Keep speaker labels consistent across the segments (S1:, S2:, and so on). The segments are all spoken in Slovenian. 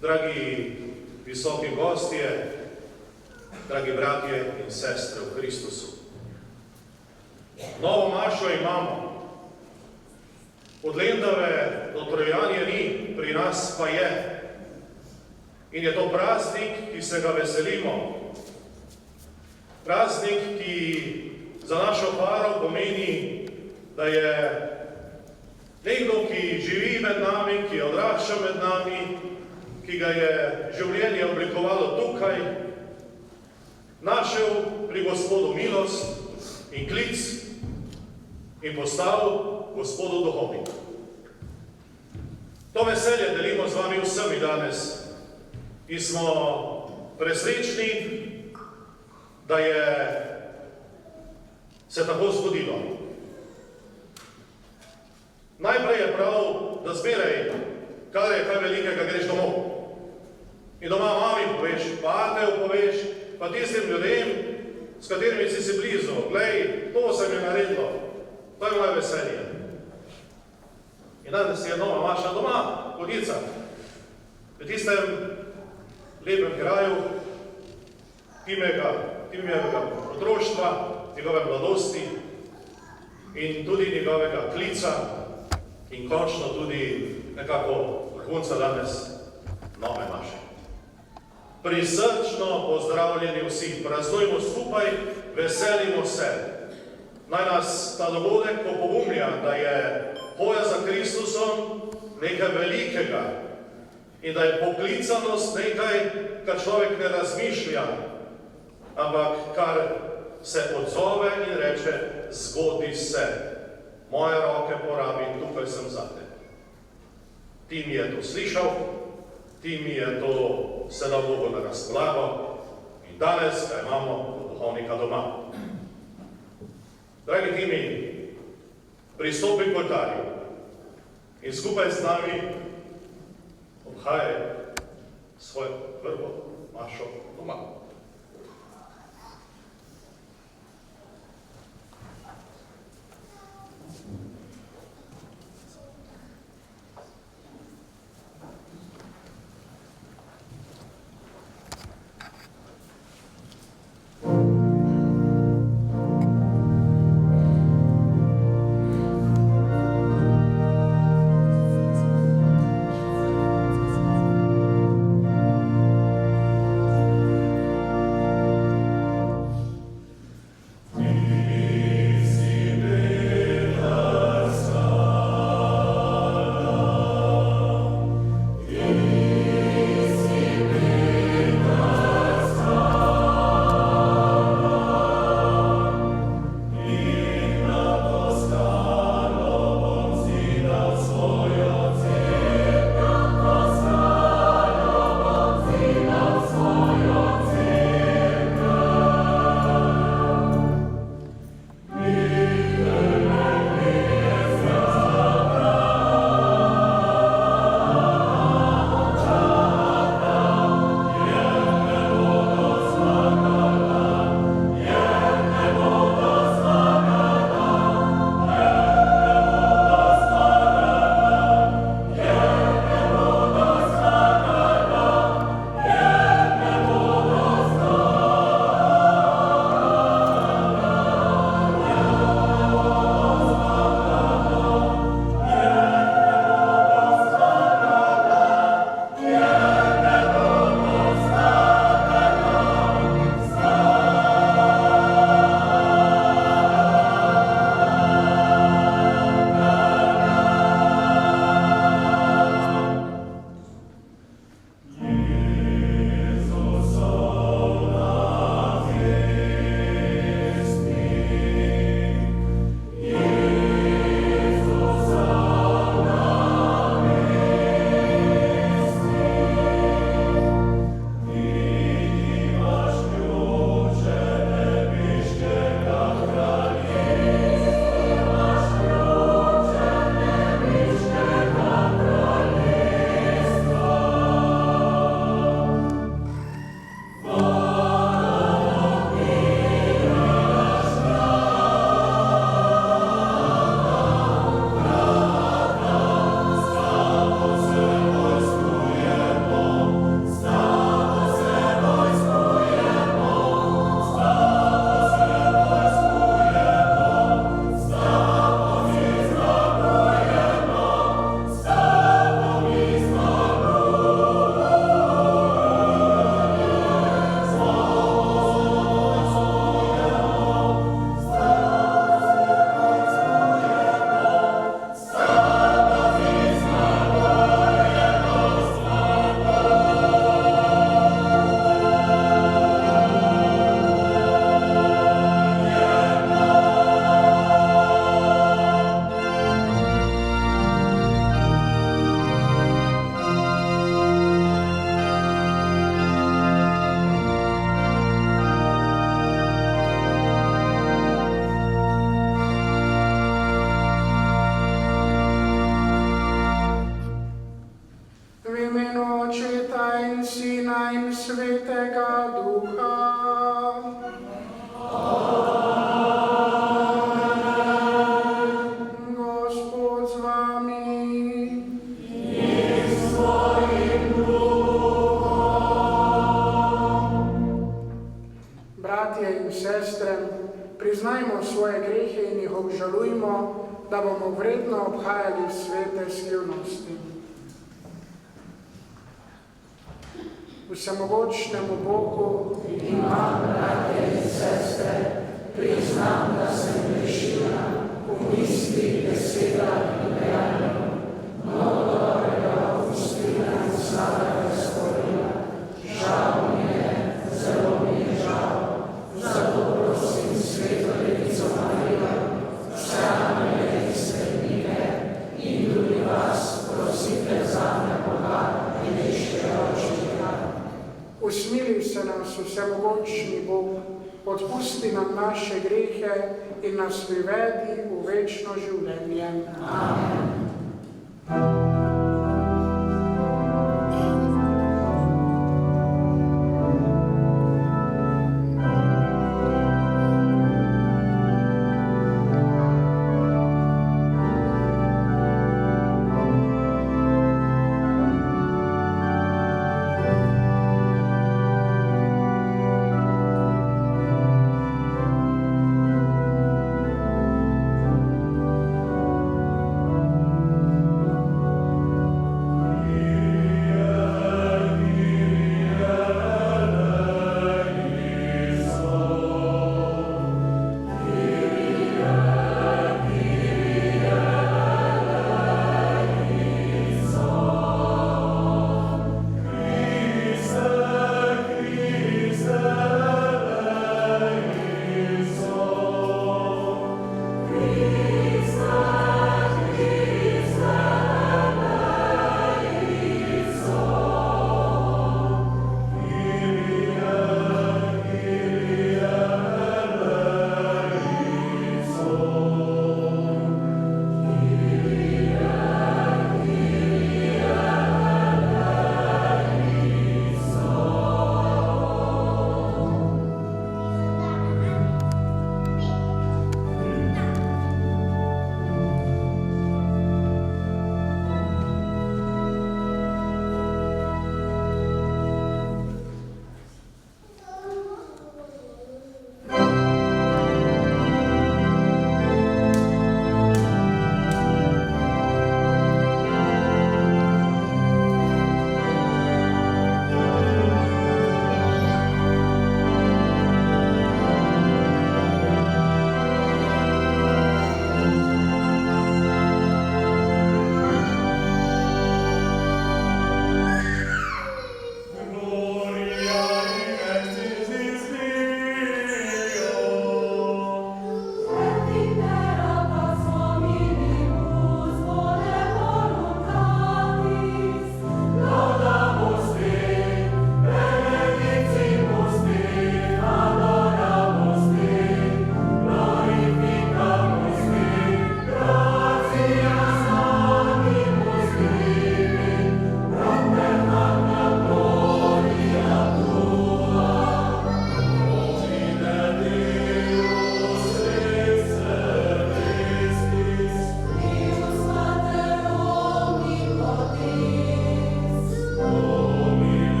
S1: dragi visoki gostje, dragi bratje in sestre v Kristusu. Novo mašo imamo. Od Lendave do Trojanje ni, pri nas pa je. In je to praznik, ki se ga veselimo. Praznik, ki za našo paro pomeni, da je nekdo, ki živi med nami, ki odrašča med nami, ki ga je življenje oblikovalo tukaj, našel pri Gospodu milost in klic in postal Gospodu duhovnik. To veselje delimo z vami vsemi danes in smo presrečni, da je se tako zgodilo. Najprej je prav, da zmeraj, kar je kaj velikega, greš domov. In doma mami poveš, pa atev poveš, pa tistim ljudem, s katerimi si blizu. Glej, to se mi je naredilo. To je moje veselje. In danes je nova maša doma, Vodica. V tistem lepem kraju Timijevega otroštva, njegove mladosti in tudi njegovega klica in končno tudi nekako vrhunca danes nove maše. Prisrčno pozdravljeni vsi, praznujmo skupaj, veselimo se. Naj nas ta dogodek popogumlja, da je hoja za Kristusom nekaj velikega in da je poklicanost nekaj, kar človek ne razmišlja, ampak kar se odzove in reče, zgodi se, moje roke porabi, tukaj sem zate. Ti mi je to slišal, ti mi je to se dal Bogu na razpolago in danes ga imamo duhovnika doma. Dragi Timi, pristopi k oltarju in skupaj z nami obhajaj svojo prvo mašo doma.
S2: imenu Očeta in Sina in Svetega Duha. Gospod z vami. In s tvojim duhom. Bratje in sestre, priznajmo svoje grehe in jih obžalujmo, da bomo vredno obhajali svete skrivnosti. Vsemogočnemu Bogu in vam, bratje in sestre, priznam, da sem grešila v mislih, besedah in dejanjih, mnogo dobrega opustila in slabega storila. Žal mi je, zelo mi je žal, zato prosim Sveto Devico Marijo, vse angele in svetnike in tudi vas prosite zame Boga in Višjega Očeta. Usmili se nas vsemogočni Bog, odpusti nam naše grehe in nas privedi v večno življenje. Amen.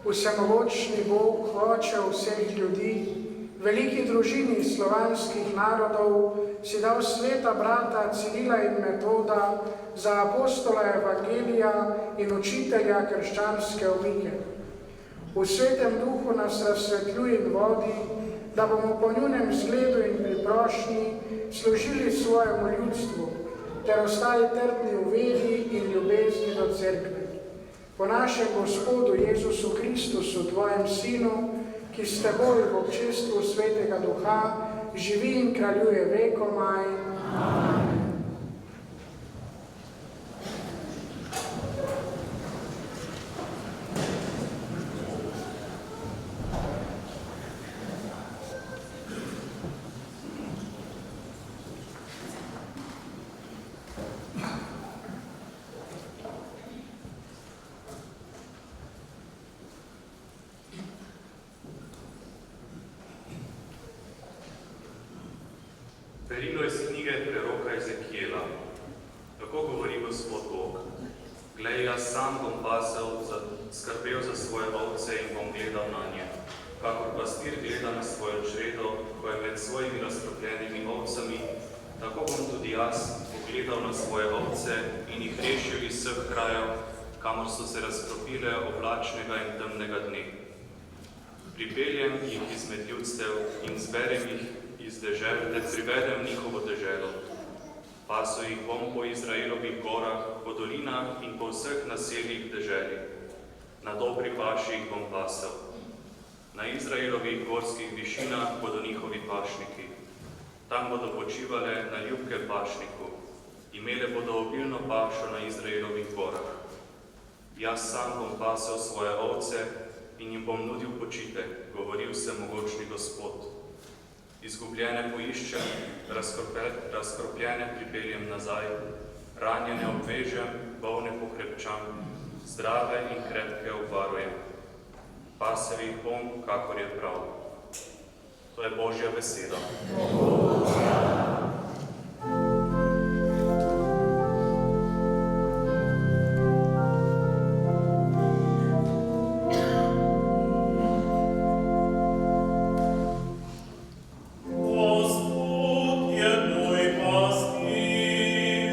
S2: vsemogočni Bog, Oče vseh ljudi, veliki družini slovanskih narodov, si dal sveta brata Cirila in Metoda za apostola Evangelija in učitelja krščanske omike. V svetem duhu nas razsvetljuj in vodi, da bomo po njunem zgledu in priprošnji služili svojemu ljudstvu, ter ostali trdni v veri in ljubezni do cerkve. Po našem Gospodu Jezusu Kristusu, tvojem Sinu, ki s teboj v občestvu Svetega Duha živi in kraljuje vekomaj. Amen.
S3: Berilo iz knjige preroka Ezekijela. Tako govori Gospod Bog. Glej, jaz sam bom skrbel za svoje ovce in bom gledal na nje, kakor pastir gleda na svojo čredo, ko je med svojimi raztropljenimi ovcami, tako bom tudi jaz pogledal na svoje ovce in jih rešil iz vseh krajev, kamor so se razkropile oblačnega in temnega dne. Pripeljem jih izmed ljudstev in zberem jih iz dežel, ter privedem njihovo deželo. Paso jih bom po Izraelovih gorah, po dolinah in po vseh naseljih deželi. Na dobri paši jih bom pasel. Na Izraelovih gorskih višinah bodo njihovi pašniki. Tam bodo počivale na ljubkem pašniku. Imele bodo obilno pašo na Izraelovih gorah. Jaz sam bom pasel svoje ovce in jim bom nudil počitek, govori vsemogočni Gospod. Izgubljene poiščem, razkropljene pripeljem nazaj, ranjene obvežem, bolne pokrepčam, zdrave in krepke obvarujem. Pasel jih bom, kakor je prav. To je Božja beseda.
S2: Gospod je moj pastir,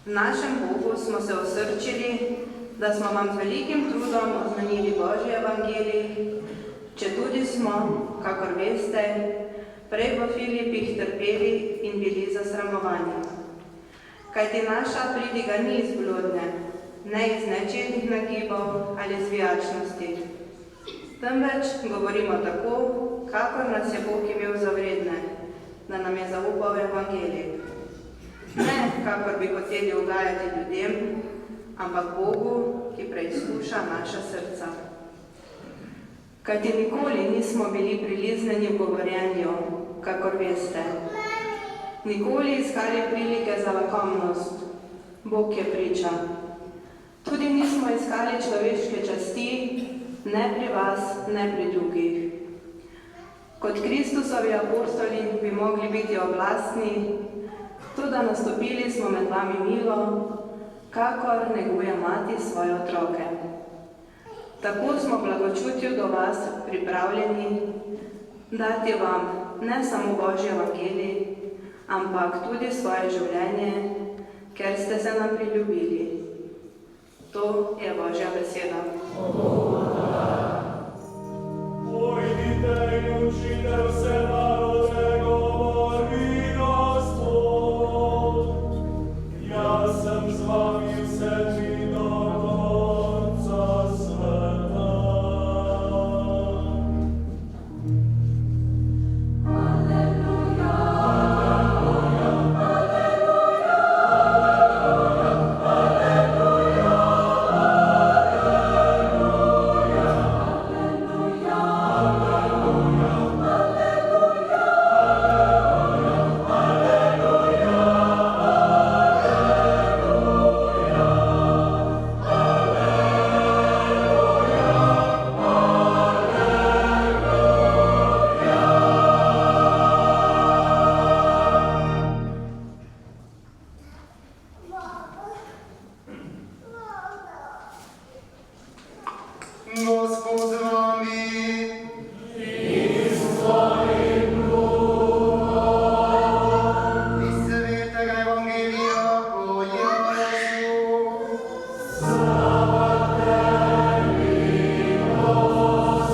S4: V našem Bogu smo se osrčili, da smo vam z velikim trudom oznanili Božji evangelij, četudi smo, kakor veste, prej v Filipih trpeli in bili zasramovani. Kajti naša pridiga ni iz bludne, ne iz nečednih nagibov ali zvijačnosti. Temveč govorimo tako, kakor nas je Bog imel za vredne, da nam je zaupal evangelij. Ne, kakor bi hoteli ugajati ljudem, ampak Bogu, ki preizkuša naša srca. Kajti nikoli nismo bili priliznjeni v govorjenju, kakor veste. Nikoli iskali prilike za lakomnost, Bog je priča. Tudi nismo iskali človeške časti, ne pri vas, ne pri drugih. Kot Kristusovi apostoli bi mogli biti oblastni, tudi nastopili smo med vami milo, kakor neguje mati svoje otroke. Tako smo blagočutju do vas pripravljeni dati vam ne samo Božji evangelij, ampak tudi svoje življenje, ker ste se nam priljubili. To je Božja beseda.
S5: Pojdite in učite vse narode, govori Gospod. Jaz sem z vami vse dni do konca sveta. Gospod z vami. Iz svojim duhom. Iz svetega evangelija po Janu. Slava tebi, Gospod.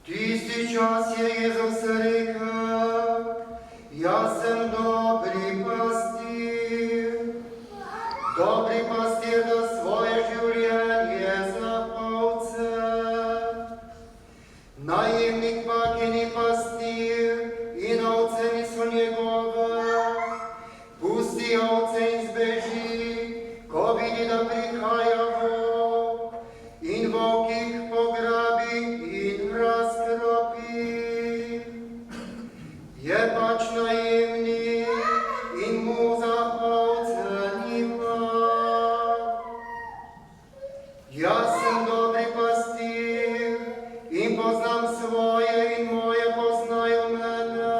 S5: Tisti čas je Jezus rekel, jaz sem dobri pastir. Dobri pastir da svoje življenje za ovce. Najemnik pa, ki ni pastir in ovce niso njegove, pusti ovce in zbeži, ko vidi, da prihaja volk, in volk jih pograbi in razkropi. Je pač najemnik in mu za ovce ni mar. Jaz sem dobri pastir in poznam svoje in moje poznajo mene,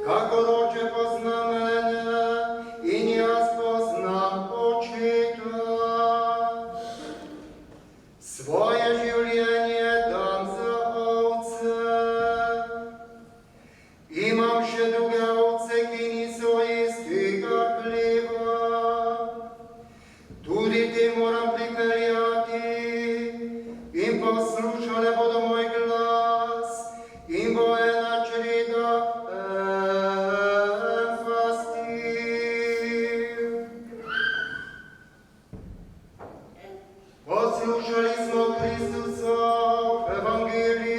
S5: kakor oče pozna mene in jaz poznam očeta. Svoje življenje dam za ovce. Imam še druge ovce, ki niso istega hleva. Tudi te moram pripeljati in poslušale bodo moj glas in bo ena čreda pastir. Poslušali smo Kristusov evangelij.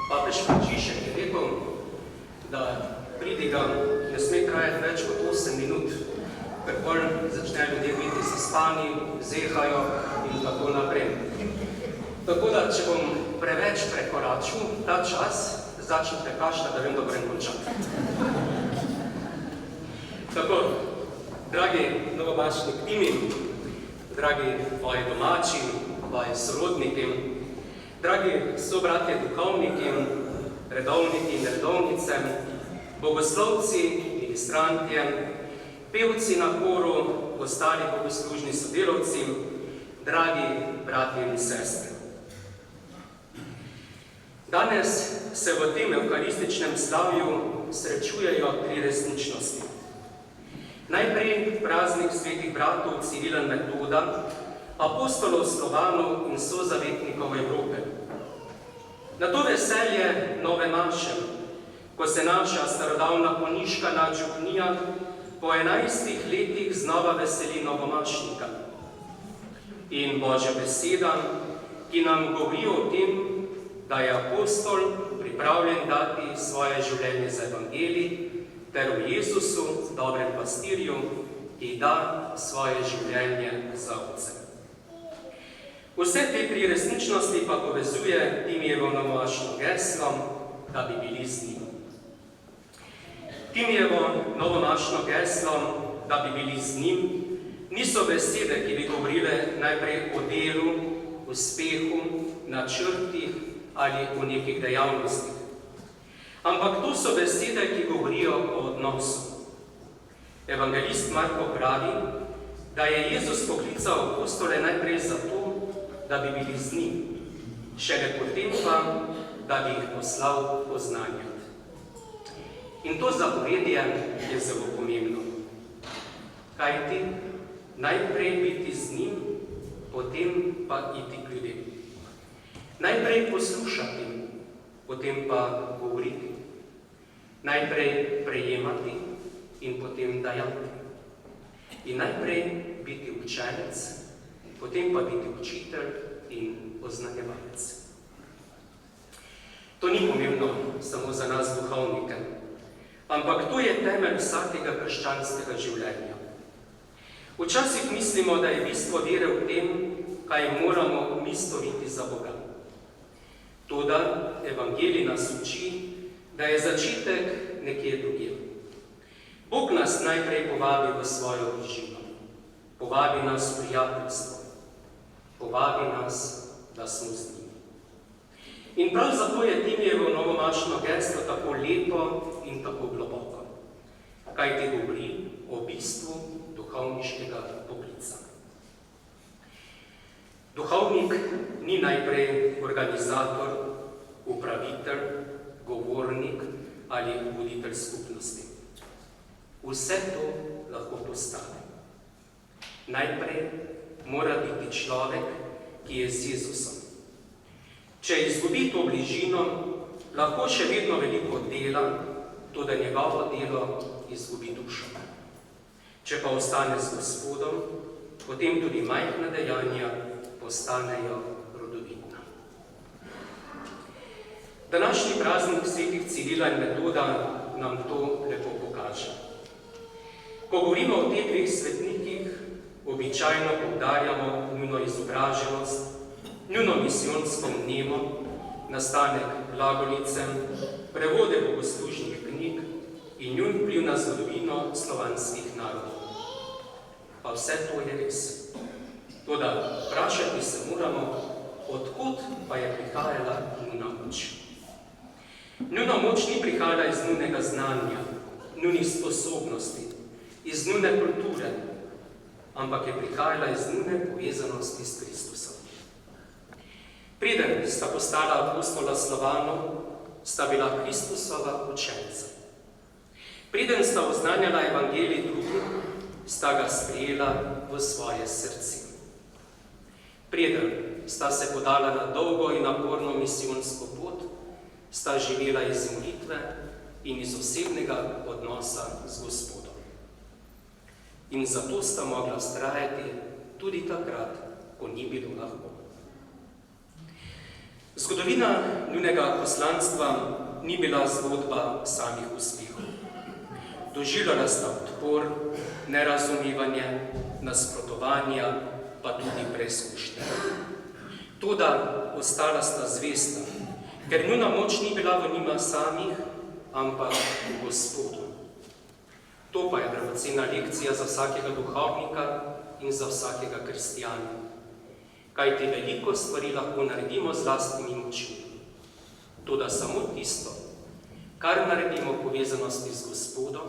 S6: Papež Frančišek je rekel, da pridiga ne sme trajati več kot 8 minut, ker potem začnejo ljudje biti zaspani, zehajo in tako naprej. Tako da, če bom preveč prekoračil ta čas, začnite kašljati, da vem, da grem končati. Tako, dragi novomašni Ktimi, dragi tvoji domači, tvoji sorodniki, dragi sobratje duhovniki, redovniki in redovnice, bogoslovci, ministrantje, pevci na koru, ostali bogoslužni sodelavci, dragi bratje in sestre. Danes se v tem evkarističnem slavju srečujejo tri resničnosti. Najprej praznik svetih bratov Cirila in Metoda, apostolov Slovanov in sozavetnikov Evrope. Na to veselje nove maše, ko se naša starodavna konjiška nadžupnija po 11 letih znova veseli novomašnika. In Božja beseda, ki nam govori o tem, da je apostol pripravljen dati svoje življenje za evangelij, ter v Jezusu, dobrem pastirju, ki da svoje življenje za ovce. Vse te tri resničnosti pa povezuje Timijevo novomašno geslo, da bi bili z njim. Timijevo novomašno geslo, da bi bili z njim, niso besede, ki bi govorile najprej o delu, uspehu, načrtih ali o nekih dejavnostih. Ampak to so besede, ki govorijo o odnosu. Evangelist Marko pravi, da je Jezus poklical apostole najprej zato, da bi bili z njim, šele potem pa, da bi jih poslal poznanjati. In to zapovedje je zelo pomembno. Kajti najprej biti z njim, potem pa iti k ljudem. Najprej poslušati, potem pa govoriti. Najprej prejemati in potem dajati. In najprej biti učenec, potem pa biti učitelj in oznanjevalec. To ni pomembno samo za nas duhovnike, ampak to je temelj vsakega krščanskega življenja. Včasih mislimo, da je bistvo vere v tem, kaj moramo mi storiti za Boga. Toda evangelij nas uči, da je začetek nekje drugje. Bog nas najprej povabi v svojo družino, povabi nas v prijateljstvo, povabi nas, da smo z njim. In prav zato je Timijevo novomašno geslo tako lepo in tako globoko, kajti govori o bistvu duhovniškega poklica. Duhovnik ni najprej organizator, upravitelj, govornik ali voditelj skupnosti. Vse to lahko postane. Najprej mora biti človek, ki je z Jezusom. Če izgubi to bližino, lahko še vedno veliko dela, toda njegovo delo izgubi dušo. Če pa ostane z Gospodom, potem tudi majhna dejanja postanejo rodovitna. Današnji praznik svetih Cirila in Metoda nam to lepo pokaže. Ko govorimo o teh dveh svetnikih, običajno poudarjamo njuno izobraženost, njuno misijonsko vnemo, nastanek glagolice, prevode bogoslužnih knjig in njun vpliv na zgodovino slovanskih narodov. Pa vse to je res. Toda vprašati se moramo, odkot pa je prihajala njuna moč. Njuna moč ni prihajala iz njunega znanja, njunih sposobnosti, iz njune kulture, ampak je prihajala iz njune povezanosti s Kristusom. Preden sta postala apostola Slovanov, sta bila Kristusova učenca. Preden sta oznanjala evangelij drugim, sta ga sprejela v svoje srce. Preden sta se podala na dolgo in naporno misijonsko pot, sta živela iz molitve in iz osebnega odnosa z Gospodom. In zato sta mogla vztrajati tudi takrat, ko ni bilo lahko. Zgodovina njunega poslanstva ni bila zgodba samih uspehov. Doživljala sta odpor, nerazumevanje, nasprotovanja, pa tudi preizkušnje. Toda ostala sta zvesta, ker njuna moč ni bila v njima samih, ampak v Gospodu. To pa je dragocena lekcija za vsakega duhovnika in za vsakega kristijana. Kajti veliko stvari lahko naredimo z lastnimi močmi. Toda samo tisto, kar naredimo v povezanosti z Gospodom,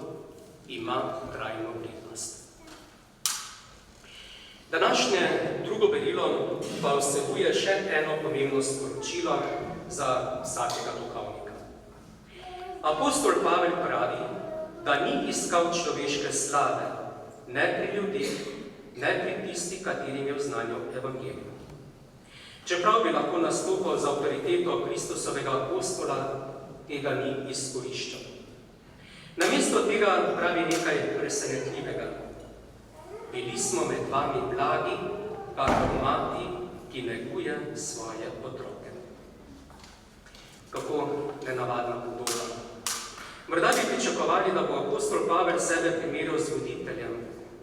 S6: ima trajno vrednost. Današnje drugo berilo pa vsebuje še eno pomembno sporočilo za vsakega duhovnika. Apostol Pavel pravi, da ni iskal človeške slave, ne pri ljudeh, ne pri tistih, katerim je oznanjal evangelijo. Čeprav bi lahko nastopal za avtoriteto Kristusovega apostola, tega ni izkoriščal. Namesto tega pravi nekaj presenetljivega. Bili smo med vami blagi, kakor mati, ki neguje svoje otroke. Kako nenavadna podoba. Morda bi pričakovali, da bo apostol Pavel sebe primerjal z voditeljem,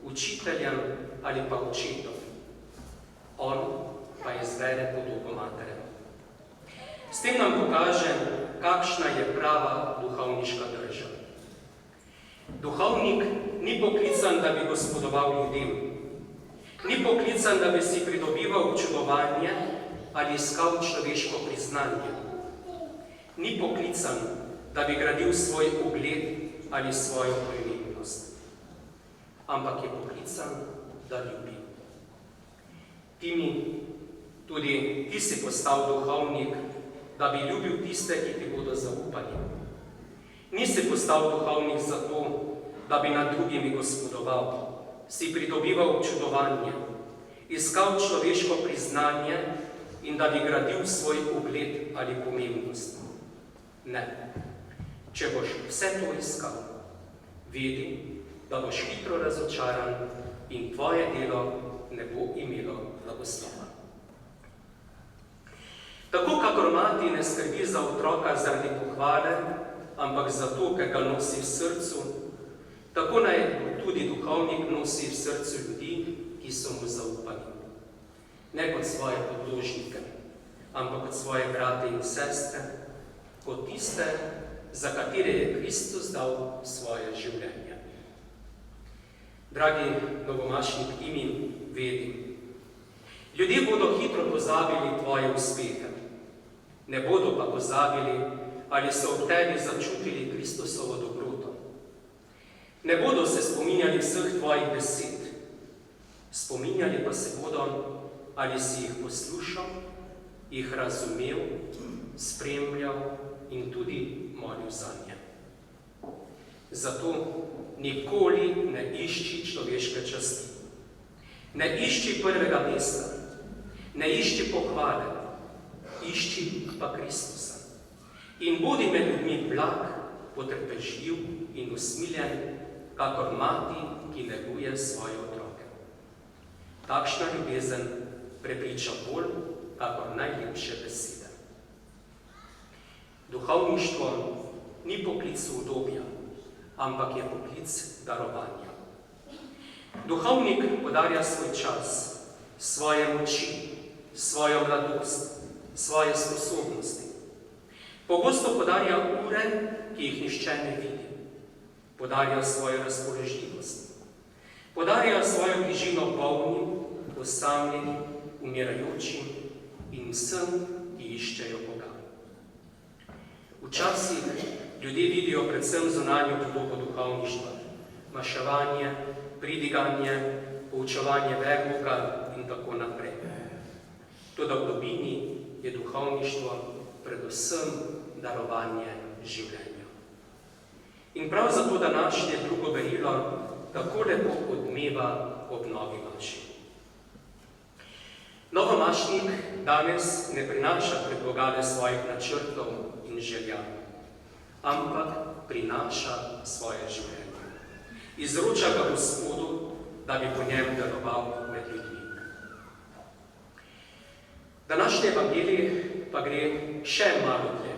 S6: učiteljem ali pa očetom. On pa izbere podobo matere. S tem nam pokaže, kakšna je prava duhovniška drža. Duhovnik ni poklican, da bi gospodoval ljudem. Ni poklican, da bi si pridobival občudovanje ali iskal človeško priznanje. Ni poklican, da bi gradil svoj ugled ali svojo previdnost. Ampak je poklican, da ljubi. Tudi ti si postal duhovnik, da bi ljubil tiste, ki ti bodo zaupali. Nisi postal duhovnik zato, da bi nad drugimi gospodoval, si pridobival občudovanje, iskal človeško priznanje in da bi gradil svoj ugled ali pomembnost. Ne. Če boš vse to iskal, vedi, da boš hitro razočaran in tvoje delo ne bo imelo blagoslova. Tako, kakor mati ne skrbi za otroka zaradi pohvale, ampak zato, ker ga nosi v srcu, tako naj tudi duhovnik nosi v srcu ljudi, ki so mu zaupani. Ne kot svoje podložnike, ampak kot svoje brate in sestre, kot tiste, za katere je Kristus dal svoje življenje. Dragi novomašnik Imin, vedi, ljudje bodo hitro pozabili tvoje uspehe, ne bodo pa pozabili, ali so ob tebi začutili Kristusovo dobroto. Ne bodo se spominjali vseh tvojih besed, spominjali pa se bodo, ali si jih poslušal, jih razumel, spremljal in tudi molil zanje. Zato nikoli ne išči človeške časti. Ne išči prvega mesta, ne išči pohvale, išči pa Kristusa. In bodi med ljudmi blag, potrpežljiv in usmiljen, kakor mati, ki neguje svoje otroke. Takšna ljubezen prepriča bolj, kakor najlepše besede. Duhovništvo ni poklic udobja, ampak je poklic darovanja. Duhovnik podarja svoj čas, svoje moči, svojo mladost, svoje sposobnosti. Pogosto podarja ure, ki jih nihče ne vidi. Podarja svojo razpoložljivost. Podarja svojo bližino bolnim, osamljenim, umirajočim in vsem, ki iščejo Boga. Včasih ljudje vidijo predvsem zunanjo podobo duhovništva, maševanje, pridiganje, poučevanje vernika in tako naprej. Toda v globini je duhovništvo predvsem darovanje življenja. In prav zato današnje drugo berilo tako lepo odmeva ob novi maši. Novomašnik danes ne prinaša pred Boga svojih načrtov in želja, ampak prinaša svoje življenje. Izroča ga Gospodu, da bi po njem deloval med ljudmi. Današnji evangelij pa gre še malo dlje.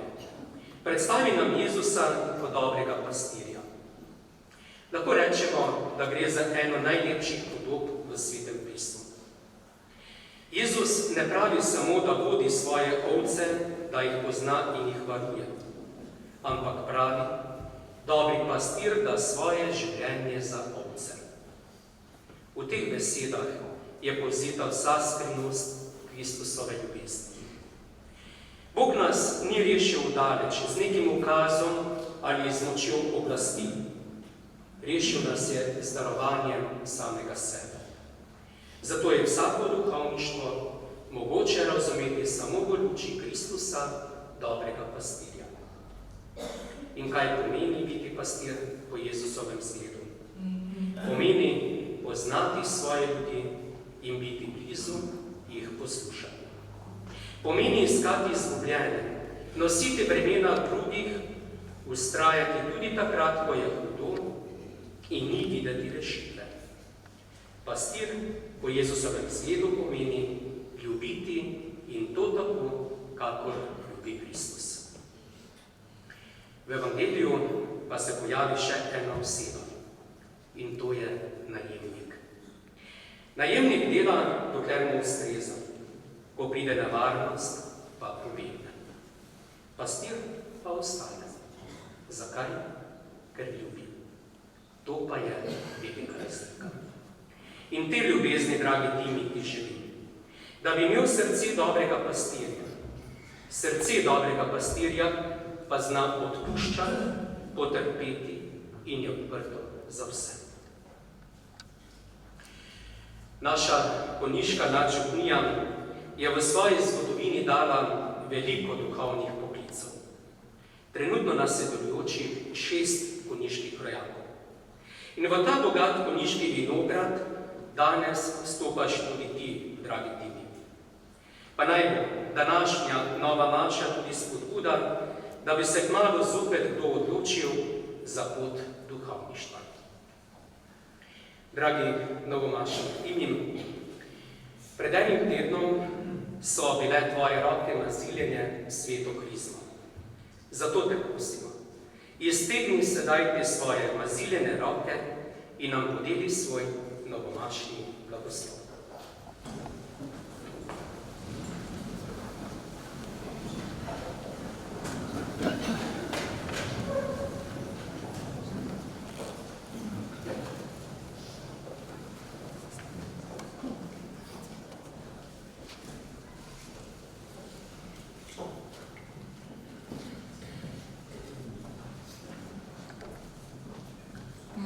S6: Predstavi nam Jezusa kot dobrega pastirja. Lahko rečemo, da gre za eno najlepših podob v Svetem pismu. Jezus ne pravi samo, da vodi svoje ovce, da jih pozna in jih varuje, ampak pravi, Dobri pastir da svoje življenje za ovce. V teh besedah je povzeta vsa skrivnost Kristusove ljubezni. Bog nas ni rešil daleč z nekim ukazom ali z močjo oblasti. Rešil nas je z darovanjem samega sebe. Zato je vsako duhovništvo mogoče razumeti samo v luči Kristusa, dobrega pastirja. In kaj pomeni biti pastir po Jezusovem zgledu? Pomeni poznati svoje ljudi in biti blizu, jih poslušati. Pomeni iskati izgubljene, nositi bremena drugih, vztrajati tudi takrat, ko je hudo in ni videti rešitve. Pastir po Jezusovem zgledu pomeni ljubiti in to tako, kakor ljubi Kristus. V Evangeliju pa se pojavi še ena oseba in to je najemnik. Najemnik dela, dokler mu ustreza, ko pride nevarnost, pa pobegne. Pastir pa ostane. Zakaj? Ker ljubi. To pa je velika razlika. In te ljubezni, dragi Timi, ti želim, da bi imel srce dobrega pastirja. Srce dobrega pastirja pa zna odpuščati, potrpeti in je odprto za vse. Naša konjiška nadžupnija je v svoji zgodovini dala veliko duhovnih poklicev. Trenutno nas je delujoči 6 konjiških rojakov. In v ta bogat konjiški vinograd danes vstopaš tudi ti, dragi Timi. Pa naj bo današnja nova maša tudi spodbuda, da bi se kmalu zopet kdo odločil za pot duhovništva. Dragi novomaši Timi, pred enim tednom so bile tvoje roke naziljene sveto krizmo. Zato te prosimo, iztegni sedaj te svoje naziljene roke in nam podeli svoj novomašni blagoslov.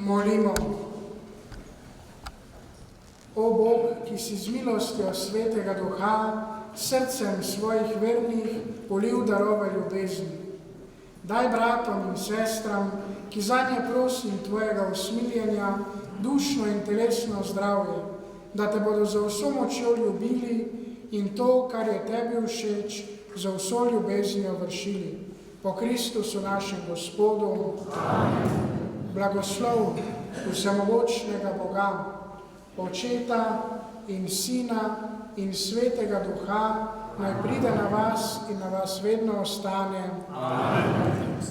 S2: Molimo. O Bog, ki si z milostjo Svetega Duha srcem svojih vernih polil darove ljubezni, daj bratom in sestram, ki zanje prosim tvojega usmiljenja, dušno in telesno zdravje, da te bodo za vso močjo ljubili in to, kar je tebi všeč, za vso ljubeznijo vršili. Po Kristusu našem Gospodu. Amen. Blagoslov vsemogočnega Boga, Očeta in Sina in Svetega Duha, naj pride na vas in na vas vedno ostane. Amen.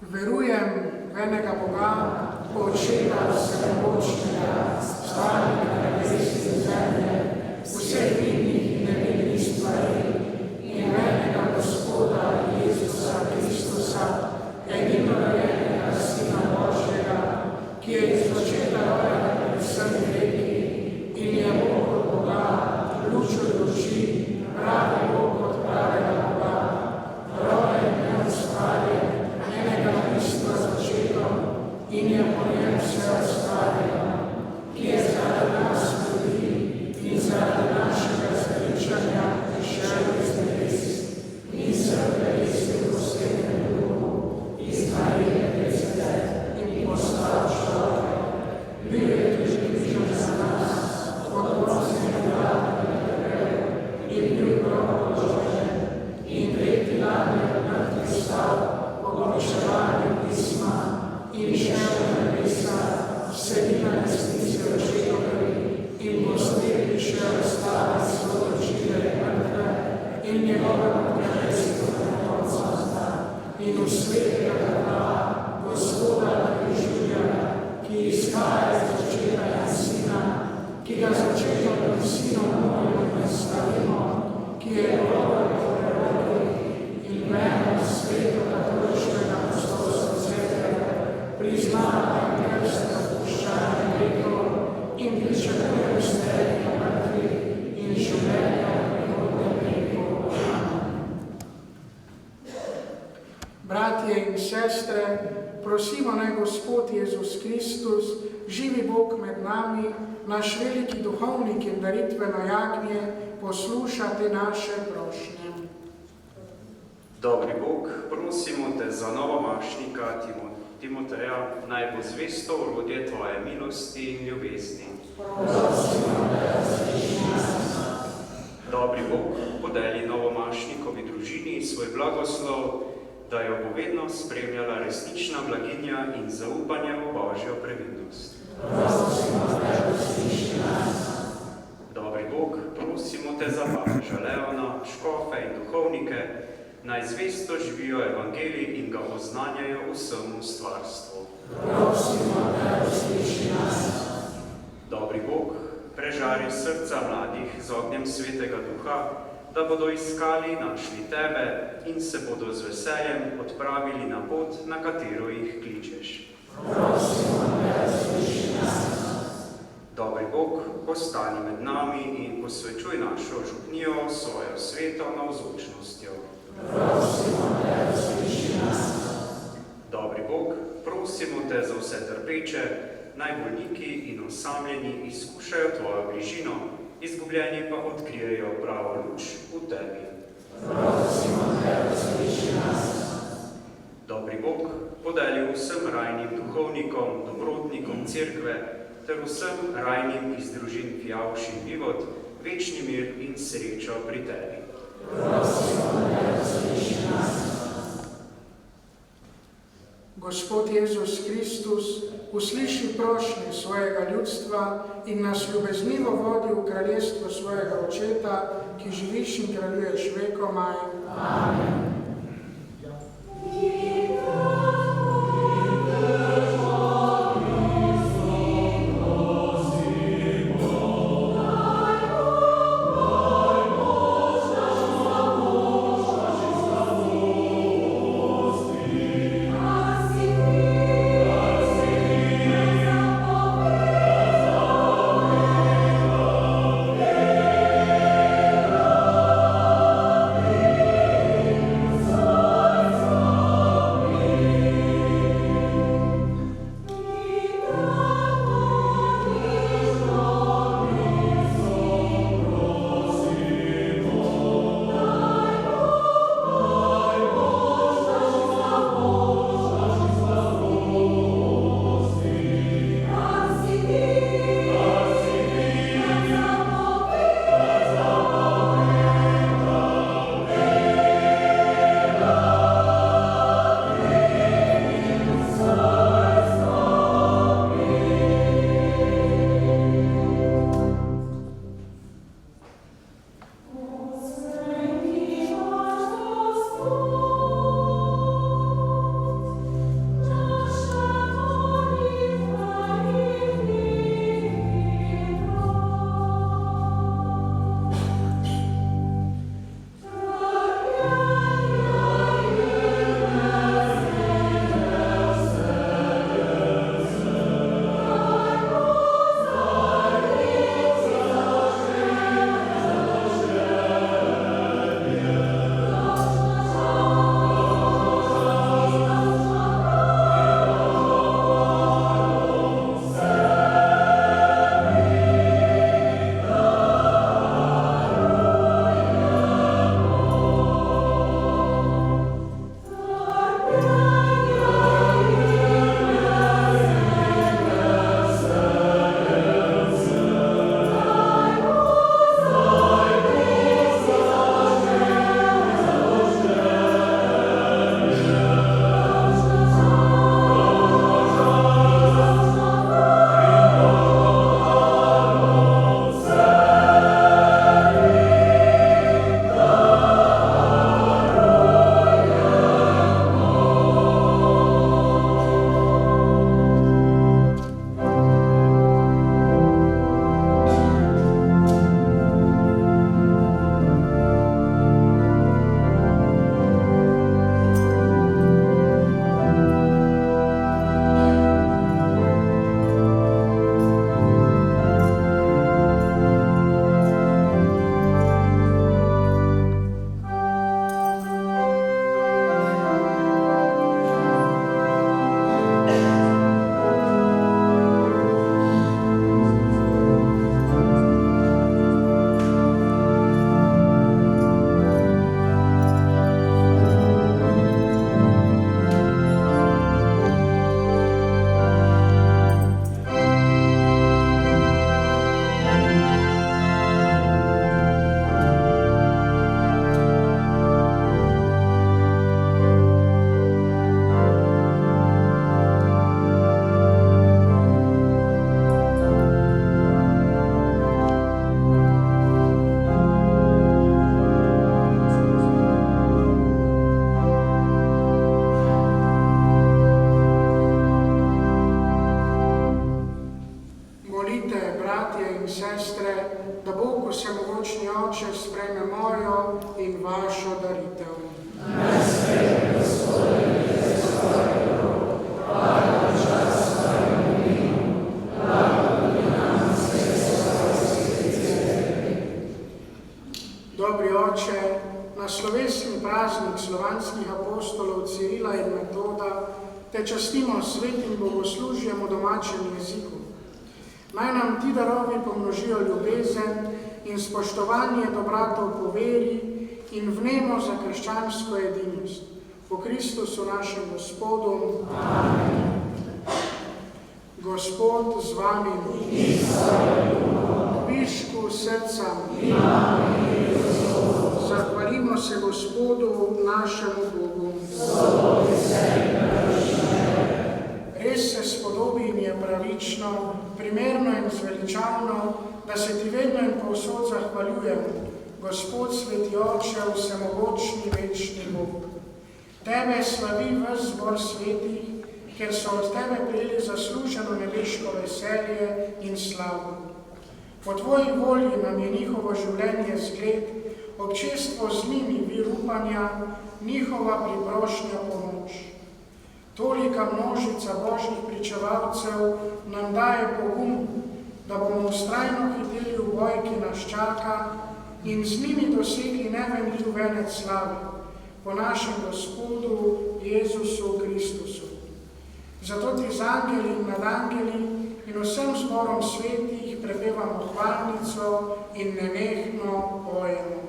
S2: Verujem v enega Boga, Očeta vsemogočnega, stvarnega nebesa in zemlje, vseh vidnih in nevidnih stvari, in v enega Gospoda Jezusa Kristusa, edinorojenega Sina Božjega, Sinom mojim nastavimo, ki je govor o prerodi in mene svetega društvenega apostolstva svetega, priznava krst odpuščanja grehov in pričakujem smrtja mrtvih in življenja v prihodnjem veku. Bratje in sestre, prosimo naj Gospod Jezus Kristus, živi Bog med nami, naš veliki duhovnik in daritveno jagnje, posluša te naše prošnje.
S3: Dobri Bog, prosimo te za novomašnika Timoteja, naj bo zvesto orodje tvoje milosti in ljubezni. Dobri Bog, podeli novomašnikovi družini svoj blagoslov, da jo bo vedno spremljala resnična blaginja in zaupanje v Božjo previdnost. Dobri Bog, prosimo te za papeža Leona, škofe in duhovnike, naj zvesto živijo evangelij in ga oznanjajo vsemu stvarstvu. Dobri Bog, prežari srca mladih z ognjem Svetega Duha, da bodo iskali, našli tebe in se bodo z veseljem odpravili na pot, na katero jih kličeš. Dobri Bog, ostani med nami in posvečuj našo župnijo svojo sveto navzočnostjo. Dobri Bog, prosimo te za vse trpeče, naj bolniki in osamljeni izkušajo tvojo bližino, izgubljeni pa odkrijejo pravo luč v tebi. Dobri Bog, podeli vsem rajnim duhovnikom, dobrotnikom cerkve ter vsem rajnim iz družin Fijavš in Vivod večni mir in srečo pri tebi.
S2: Gospod Jezus Kristus, usliši prošnje svojega ljudstva in nas ljubeznivo vodi v kraljestvo svojega Očeta, ki živiš in kraljuješ vekomaj. Amen. vsemogočni Oče, sprejme mojo in vašo daritev. Dobri Oče, na slovesni praznik slovanskih apostolov Cirila in Metoda te častimo s svetim bogoslužjem v domačem jeziku. Naj nam ti darovi pomnožijo ljubezen in spoštovanje do bratov po veri in vnemo za krščansko edinost. Po Kristusu našem Gospodu. Amen. Gospod z vami. Višku srca. Zahvalimo se Gospodu našemu Bogu. Res se spodobi in je pravično, primerno in zveličavno, da se ti vedno in povsod zahvaljujemo, Gospod sveti Oče, vsemogočni večni Bog. Tebe slavi ves zbor svetih, ker so od tebe prijeli zasluženo nebeško veselje in slavo. Po tvoji volji nam je njihovo življenje zgled, občestvo z njimi vir upanja, njihova priprošnja pomoč. Tolika množica Božjih pričevalcev nam daje pogum, da bomo vztrajno hiteli v boj, ki nas čaka, in z njimi dosegli nevenljiv venec slave po našem Gospodu Jezusu Kristusu. Zato ti z angeli in nad angeli in vsem zborom svetih prepevamo hvalnico in nenehno pojemo.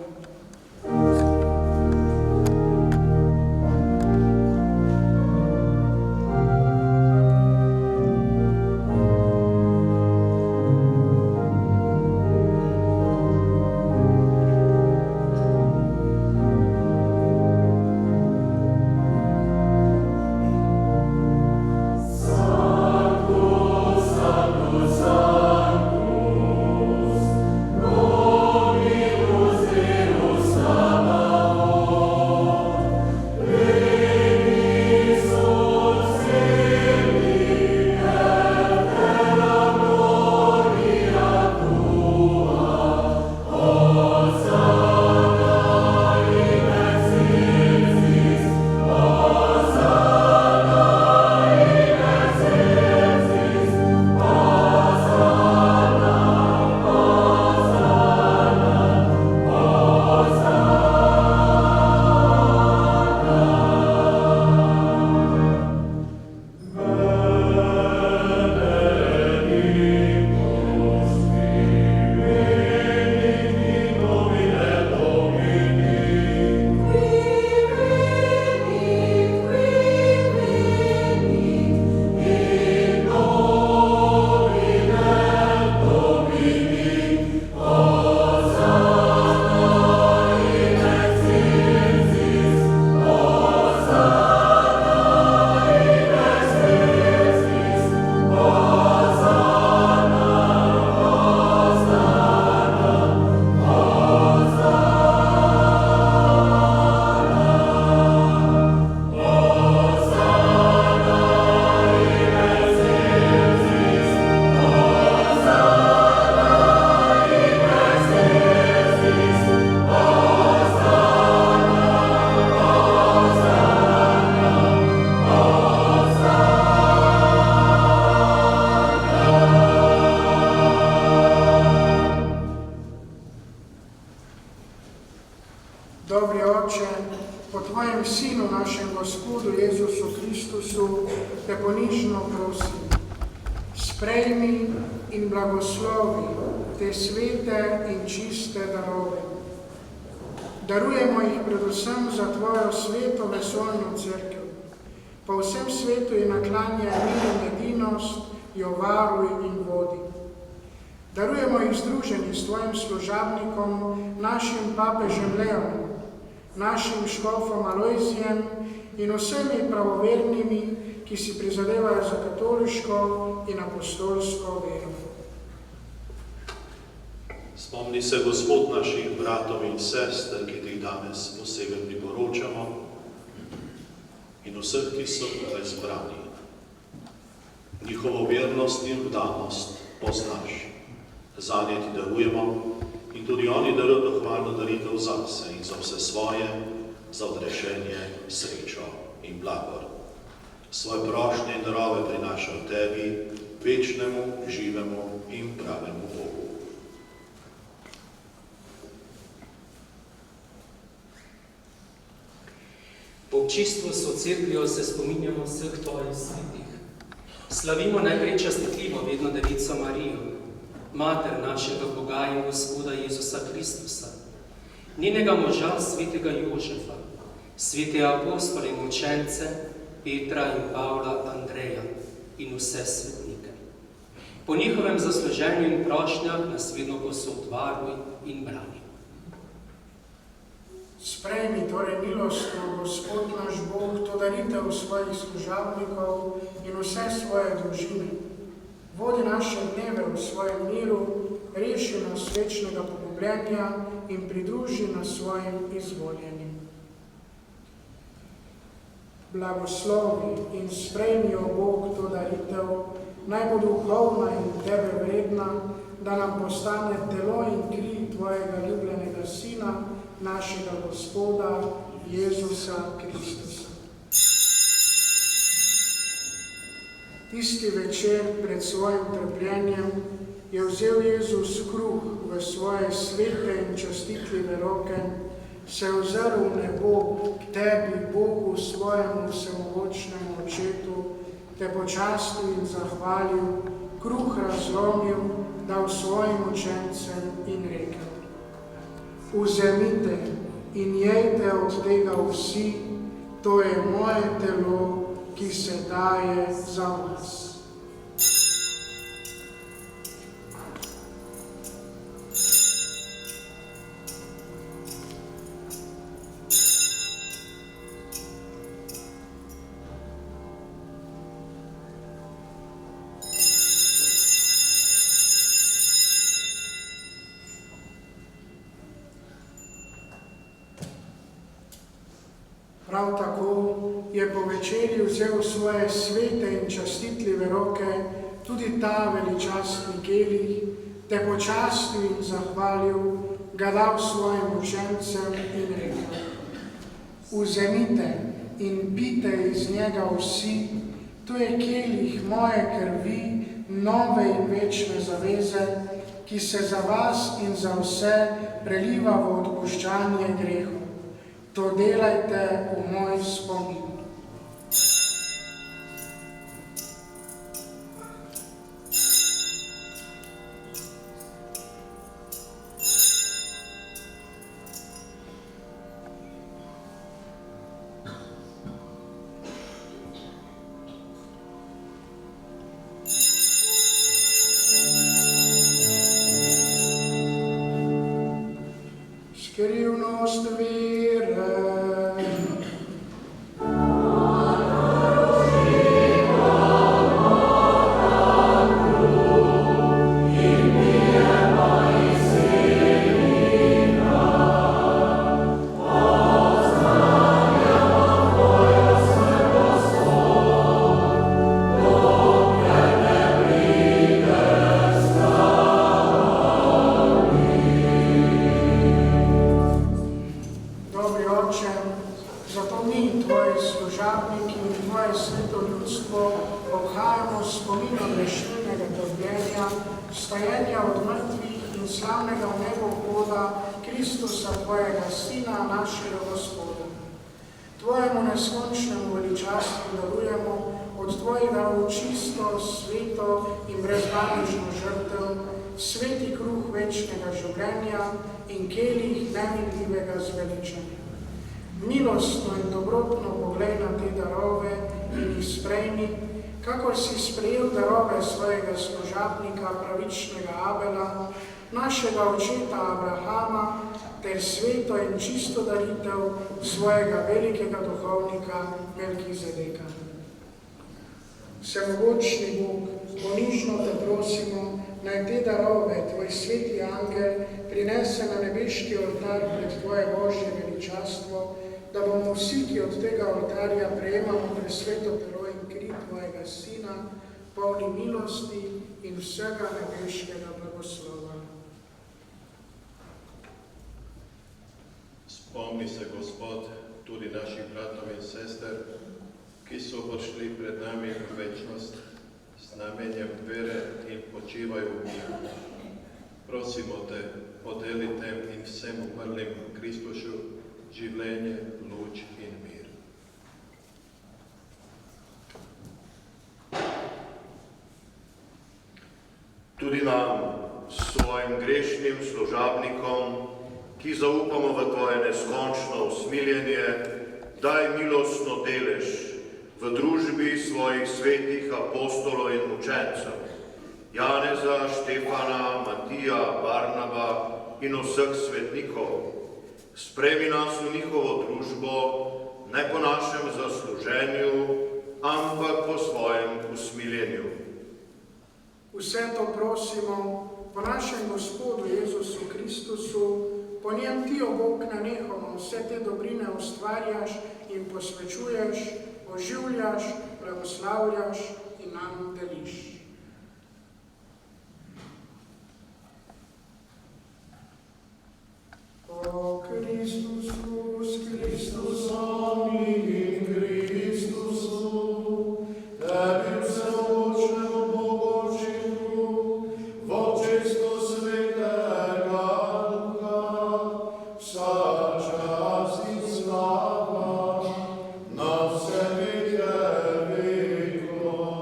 S2: Sprejmi in blagoslovi te svete in čiste darove. Darujemo jih predvsem za tvojo sveto vesoljno cerkev. Po vsem svetu je naklanja mir in edinost, jo varuj in vodi. Darujemo jih združeni s tvojim služabnikom, našim papežem Leonom, našim škofom Alojzijem in vsemi pravovernimi, ki si prizadevajo za katoliško in apostolsko vero.
S1: Spomni se, Gospod, naših bratov in sester, ki ti danes posebej priporočamo, in vseh, ki so tukaj zbrani. Njihovo vernost in vdanost poznaš. Zanje ti darujemo in tudi tudi oni darujo to hvalno daritev zase in za vse svoje, za odrešenje, srečo in blagor. Svoje prošnje in darove prinašajo tebi, večnemu, živemu in pravemu Bogu.
S6: Po občistvu s cerkvijo se spominjamo vseh tvojih svetih. Slavimo najprej častitljivo vedno Devico Marijo, mater našega Boga in Gospoda Jezusa Kristusa, njenega moža svetega Jožefa, svete apostole in učence Petra in Pavla, Andreja in vse svetnike. Po njihovem zasluženju in prošnjah nas vedno posod varuj in brani.
S2: Sprejmi torej milostno, Gospod naš Bog, to daritev svojih služabnikov in vse svoje družine. Vodi naše dneve v svojem miru, reši nas večnega pogubljenja in pridruži nas svojim izvoljenim. Blagoslovi in sprejmi, o Bog, to daritev, naj bo duhovna in tebe vredna, da nam postane telo in kri tvojega ljubljenega Sina, našega Gospoda Jezusa Kristusa. Tisti večer pred svojim trpljenjem je vzel Jezus kruh v svoje svete in častitljive roke, se ozrl v nebo k tebi, Bogu, svojemu vsemogočnemu Očetu, te počastil in zahvalil, kruh razlomil, dal svojim učencem in rekel: Vzemite in jejte od tega vsi, to je moje telo, ki se daje za vas. Prav tako je po večerji vzel svoje svete in častitljive roke tudi ta veličastni kelih, te počastil in zahvalil, ga dal svojim učencem in rekel: Vzemite in pite iz njega vsi, to je kelih moje krvi, nove in večne zaveze, ki se za vas in za vse preliva v odpuščanje grehov. To delajte v moj spomin. Skrivnost vere. Vstajenja od mrtvih in slavnega vnebohoda Kristusa, tvojega Sina, našega Gospoda. Tvojemu neskončnemu veličastvu darujemo od tvojega čisto, sveto in brezmadežno žrtev, sveti kruh večnega življenja in kelih nevidljivega zveličanja. Milostno in dobrotno poglej na te darove in jih sprejmi, kakor si sprejel darove svojega služabnika, pravičnega Abela, našega očeta Abrahama, ter sveto in čisto daritev svojega velikega duhovnika Melkizedeka. Vsemogočni Bog, ponižno te prosimo, naj te darove tvoj sveti angel prinese na nebeški oltar pred tvoje Božje veličastvo, da bomo vsi, ki od tega oltarja prejemamo presveto telo in kri tvojega Sina, polni milosti in vsega nebeškega blagoslova.
S7: Spomni se, Gospod, tudi naših bratov in sester, ki so odšli pred nami v večnost s namenjem vere in počivajo v miru. Prosimo te, podeli tem in vsem umrlim v Kristusu življenje, luč in mir.
S1: Tudi nam, svojim grešnim služabnikom, ki zaupamo v Tvoje neskončno usmiljenje, daj milostno delež v družbi svojih svetih apostolov in učencev, Janeza, Štefana, Matija, Barnaba in vseh svetnikov. Spremi nas v njihovo družbo, ne po našem zasluženju, ampak po svojem usmiljenju.
S2: Vse to prosimo po našem Gospodu Jezusu Kristusu, po njem ti, o Bog, nenehoma vse te dobrine ustvarjaš in posvečuješ, oživljaš, blagoslavljaš in nam deliš. O Christus, Christusom in Christusu, tebi vsemočnemu Bogočinu, v očestu Svetega Duha, vsa čast in slava na vse veke vekov.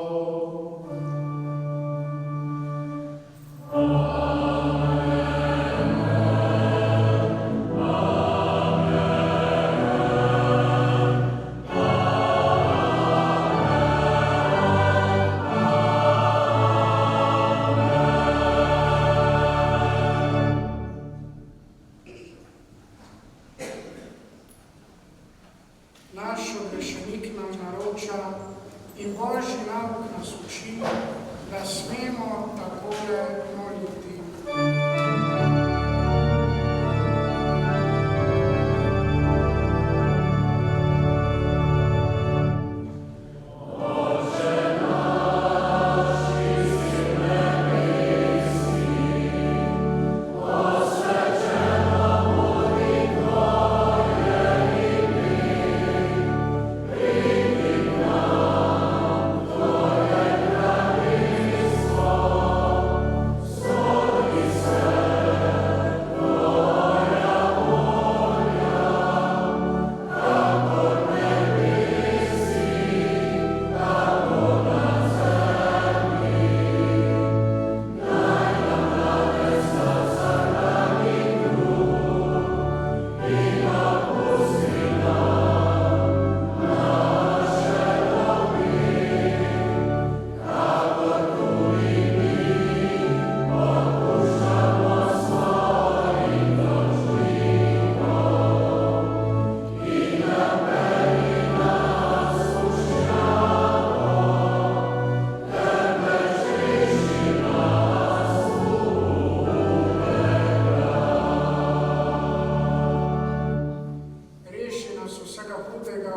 S2: Naš odrešenik nam naroča in Božji nauk nas uči, da smemo takole moliti.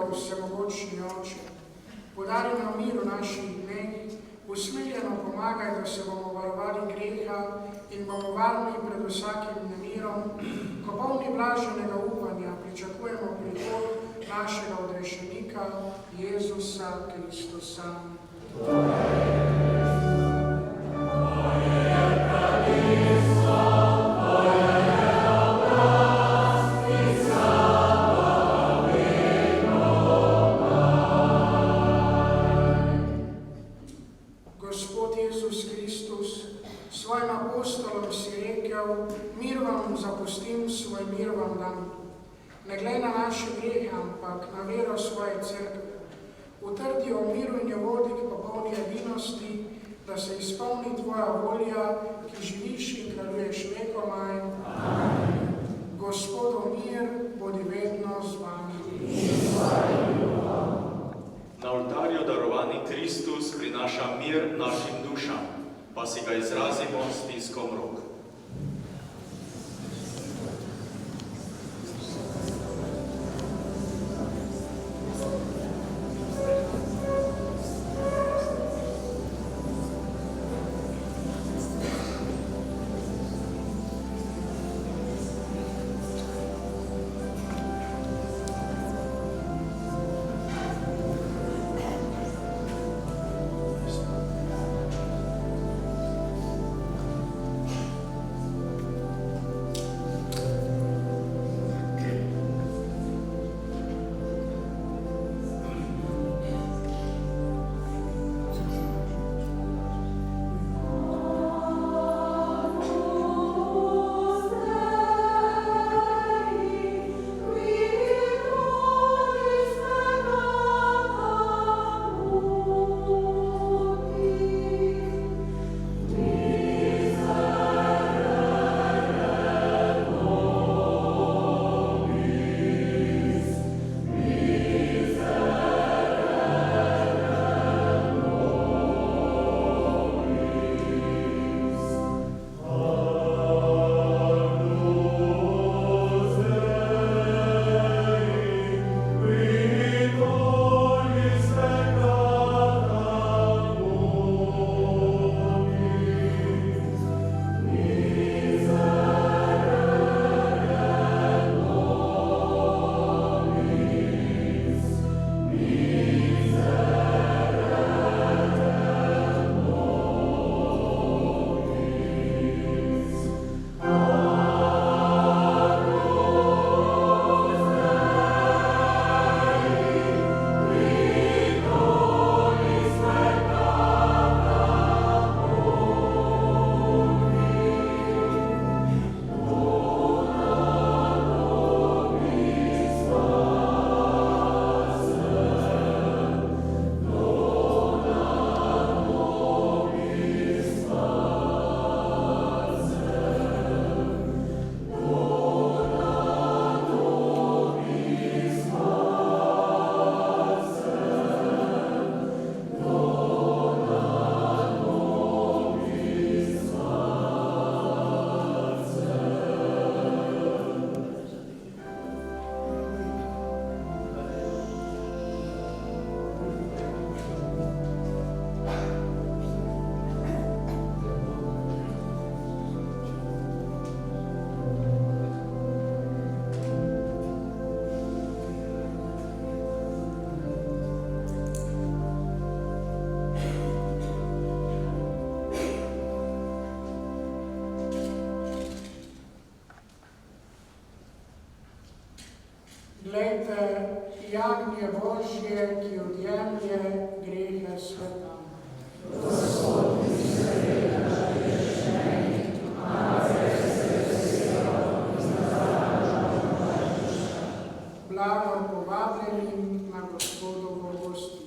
S2: Vsemogočni Oče, podari nam mir v naših dneh, usmiljeno pomagaj, da se bomo varovali greha in bomo varni pred vsakim nemirom, ko polni blaženega upanja pričakujemo prihod našega odrešenika, Jezusa Kristusa. Svojim apostolom si rekel, mir vam zapustim, svoj mir vam dam. Ne glej na naše grehe, ampak na vero svoje cerkve. Utrdi o miru in jo vodi k popolni edinosti, da se izpolni tvoja volja, ki živiš in kraljuješ vekomaj. Amen. Gospodov mir, bodi vedno z vami.
S8: Na oltarju darovani Kristus prinaša mir našim dušam, pa si ga izrazimo s stiskom rok.
S2: Glejte, jagnje Božje, ki odjemlje grehe sveta. Blagor povabljenim na Gospodovo gostijo.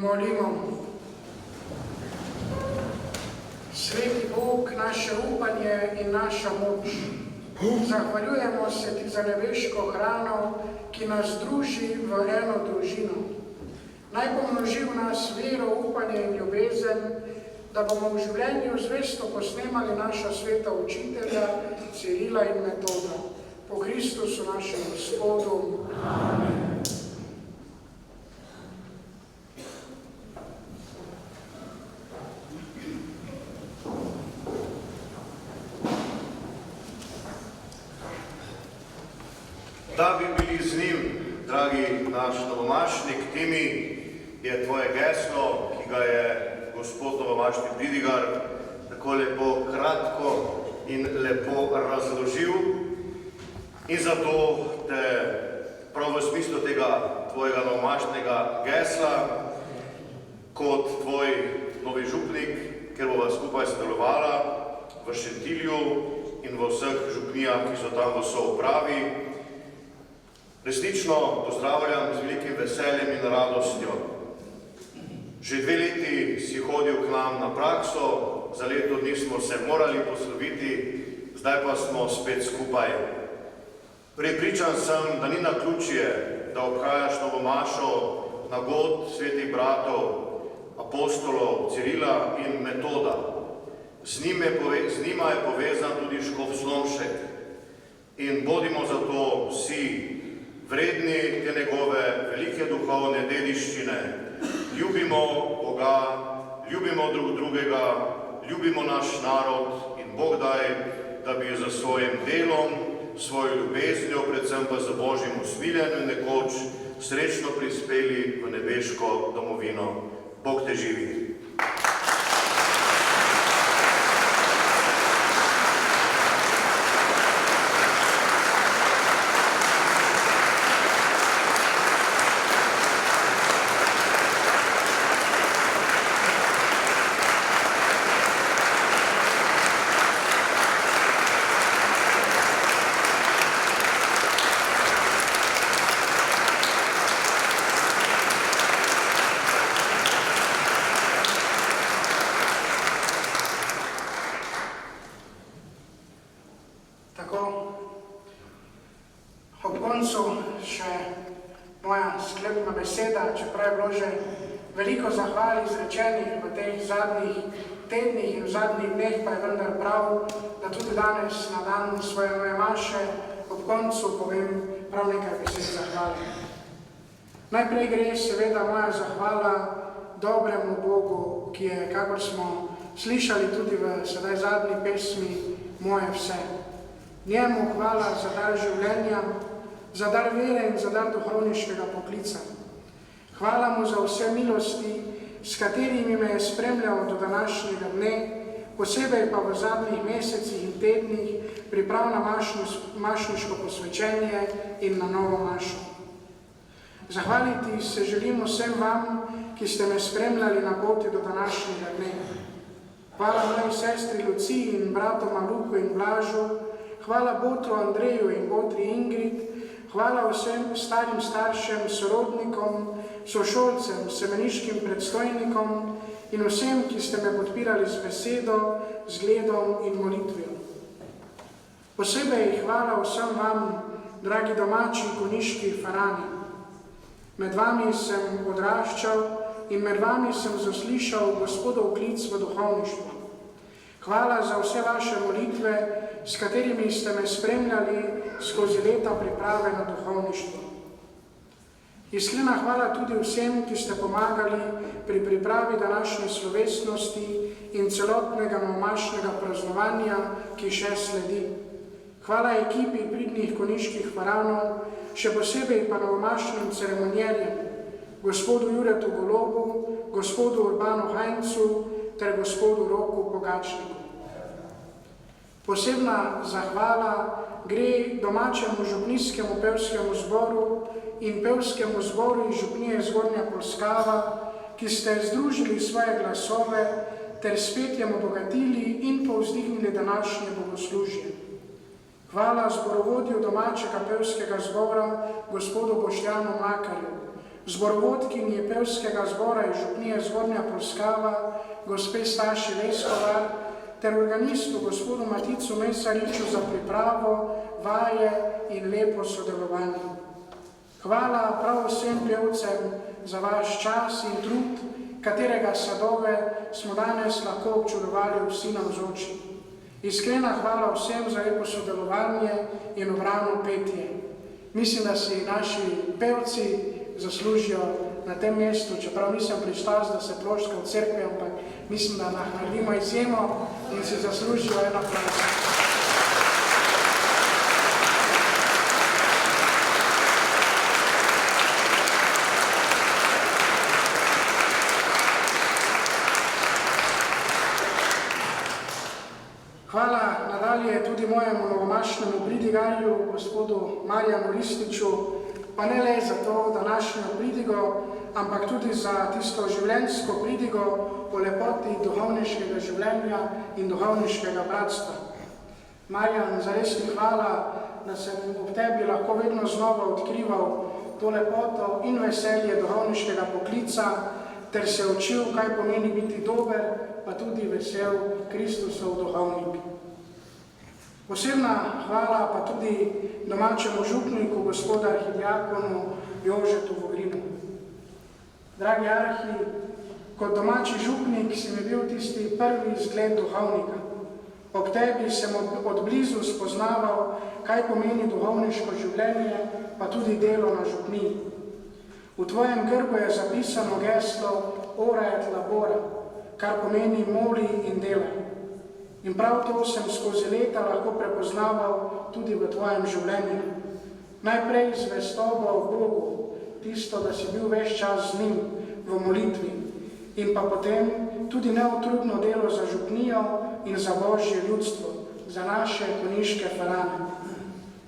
S2: Molimo. Sveti Bog, naše upanje in naša moč, zahvaljujemo se ti za nebeško hrano, ki nas druži v eno družino. Naj pomnoži v nas vero, upanje in ljubezen, da bomo v življenju zvesto posnemali naša sveta učitelja, Cirila in Metoda. Po Kristusu našem Gospodu. Amen.
S1: Da bi bili z njim, dragi naš novomašnik Timi, je tvoje geslo, ki ga je gospod novomašnik Pridigar tako lepo kratko in lepo razložil. In zato te prav v smislu tega tvojega novomašnega gesla, kot tvoj novi župnik, ker bova skupaj sodelovala v Šentilju in v vseh župnijah, ki so tam v soupravi, resnično pozdravljam z velikim veseljem in radostjo. Že 2 leti si hodil k nam na prakso, za leto dni smo se morali posloviti, zdaj pa smo spet skupaj. Prepričan sem, da ni naključje, da obhajaš novo mašo na god svetih bratov, apostolov Cirila in Metoda. Z njima je povezan tudi škof Slomšek. In bodimo zato vsi vredni te njegove velike duhovne dediščine. Ljubimo Boga, ljubimo drug drugega, ljubimo naš narod in Bog daj, da bi za svojim delom, svojo ljubeznijo, predvsem pa za Božjim usmiljenjem nekoč srečno prispeli v nebeško domovino. Bog te živi.
S2: Čeprav je bilo že veliko zahval izrečenih v teh zadnjih tednih in v zadnjih dneh, pa je vendar prav, da tudi danes na dan svoje nove maše ob koncu povem prav nekaj besed zahvali. Najprej gre seveda moja zahvala dobremu Bogu, ki je, kakor smo slišali tudi v sedaj zadnji pesmi, moje vse. Njemu hvala za dar življenja, za dar vere in za dar duhovniškega poklica. Hvala mu za vse milosti, s katerimi me je spremljal do današnjega dne, posebej pa v zadnjih mesecih in tednih priprav na mašniško posvečenje in na novo mašo. Zahvaliti se želim vsem vam, ki ste me spremljali na poti do današnjega dne. Hvala moji sestri Luciji in bratoma Luku in Blažu, hvala Botru Andreju in Botri Ingrid, hvala vsem starim staršem, sorodnikom, sošolcem, semeniškim predstojnikom in vsem, ki ste me podpirali z besedo, zgledom in molitvijo. Posebej hvala vsem vam, dragi domači konjiški farani. Med vami sem odraščal in med vami sem zaslišal Gospodov klic v duhovništvo. Hvala za vse vaše molitve, s katerimi ste me spremljali skozi leta priprave na duhovništvo. Iskrena hvala tudi vsem, ki ste pomagali pri pripravi današnje slovesnosti in celotnega novomašnega praznovanja, ki še sledi. Hvala ekipi pridnih konjiških faranov, še posebej pa novomašnim ceremonierjem, gospodu Juretu Golobu, gospodu Urbanu Hajncu ter gospodu Roku Pogačniku. Posebna zahvala gre domačemu župnijskemu pevskemu zboru in pevskemu zboru iz župnije Zgornja Polskava, ki ste združili svoje glasove ter s petjem obogatili in povzdignili današnje bogoslužje. Hvala zborovodju domačega pevskega zbora, gospodu Boštjanu Makarju, zborovodkinji pevskega zbora iz župnije Zgornja Polskava, gospe Staši Leskovar, ter organistu gospodu Maticu Mesariču za pripravo, vaje in lepo sodelovanje. Hvala prav vsem pevcem za vaš čas in trud, katerega sadove smo danes lahko občudovali vsi navzoči. Iskrena hvala vsem za lepo sodelovanje in obrano petje. Mislim, da si naši pevci zaslužijo na tem mestu, čeprav nisem prištas, da se ploščka v cerkvi, ampak mislim, da naredimo izjemo in si zaslužijo en aplavz. Hvala nadalje tudi mojemu novomašnemu pridigarju, gospodu Marjanu Rističu, pa ne le za to današnjo pridigo, ampak tudi za tisto življenjsko pridigo o lepoti duhovniškega življenja in duhovniškega bratstva. Marjan, zares ti hvala, da sem ob tebi lahko vedno znova odkrival to lepoto in veselje duhovniškega poklica, ter se učil, kaj pomeni biti dober, pa tudi vesel Kristusov duhovnik. Posebna hvala pa tudi domačemu župniku, gospoda arhidiakonu Jožetu Vogrinu. Dragi Arhi, kot domači župnik si mi bil tisti prvi zgled duhovnika. Ob tebi sem od blizu spoznaval, kaj pomeni duhovniško življenje, pa tudi delo na župniji. V tvojem grbu je zapisano geslo Ora et labora, kar pomeni moli in delaj. In prav to sem skozi leta lahko prepoznaval tudi v tvojem življenju. Najprej zvestobo v Bogu, tisto, da si bil ves čas z njim v molitvi, in pa potem tudi neutrudno delo za župnijo in za Božje ljudstvo, za naše konjiške farane.